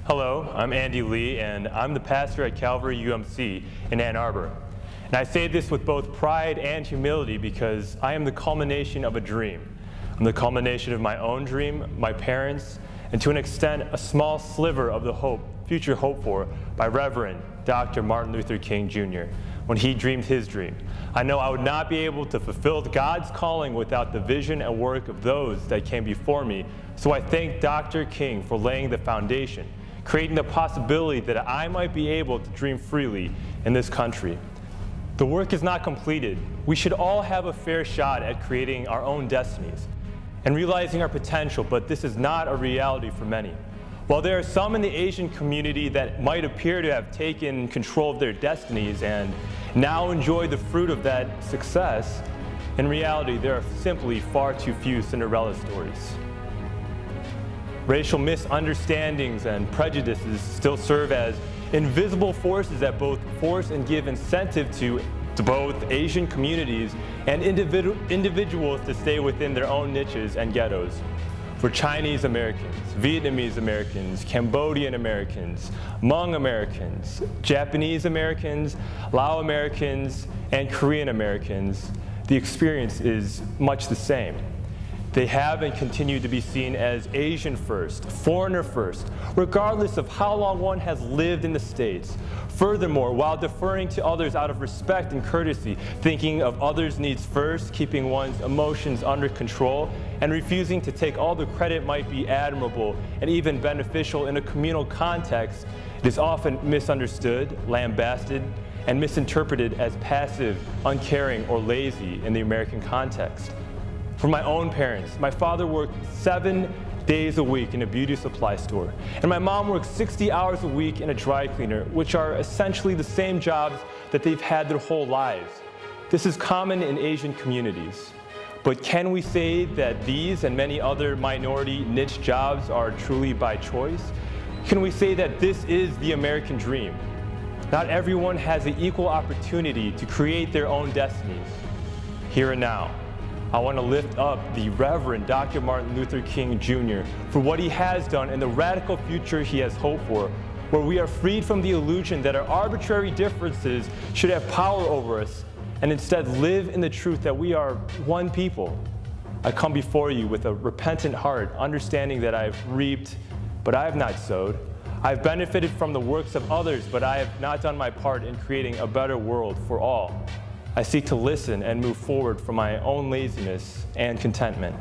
Hello, I'm Andy Lee, and I'm the pastor at Calvary UMC in Ann Arbor. And I say this with both pride and humility because I am the culmination of a dream. I'm the culmination of my own dream, my parents', and to an extent, a small sliver of the future hoped for by Reverend Dr. Martin Luther King Jr. when he dreamed his dream. I know I would not be able to fulfill God's calling without the vision and work of those that came before me, so I thank Dr. King for laying the foundation, creating the possibility that I might be able to dream freely in this country. The work is not completed. We should all have a fair shot at creating our own destinies and realizing our potential, but this is not a reality for many. While there are some in the Asian community that might appear to have taken control of their destinies and now enjoy the fruit of that success, in reality, there are simply far too few Cinderella stories. Racial misunderstandings and prejudices still serve as invisible forces that both force and give incentive to both Asian communities and individuals to stay within their own niches and ghettos. For Chinese Americans, Vietnamese Americans, Cambodian Americans, Hmong Americans, Japanese Americans, Lao Americans, and Korean Americans, the experience is much the same. They have and continue to be seen as Asian first, foreigner first, regardless of how long one has lived in the States. Furthermore, while deferring to others out of respect and courtesy, thinking of others' needs first, keeping one's emotions under control, and refusing to take all the credit might be admirable and even beneficial in a communal context, it is often misunderstood, lambasted, and misinterpreted as passive, uncaring, or lazy in the American context. For my own parents, my father worked 7 days a week in a beauty supply store, and my mom worked 60 hours a week in a dry cleaner, which are essentially the same jobs that they've had their whole lives. This is common in Asian communities. But can we say that these and many other minority niche jobs are truly by choice? Can we say that this is the American dream? Not everyone has the equal opportunity to create their own destinies. Here and now, I want to lift up the Reverend Dr. Martin Luther King Jr. for what he has done and the radical future he has hoped for, where we are freed from the illusion that our arbitrary differences should have power over us, and instead live in the truth that we are one people. I come before you with a repentant heart, understanding that I have reaped, but I have not sowed. I have benefited from the works of others, but I have not done my part in creating a better world for all. I seek to listen and move forward from my own laziness and contentment.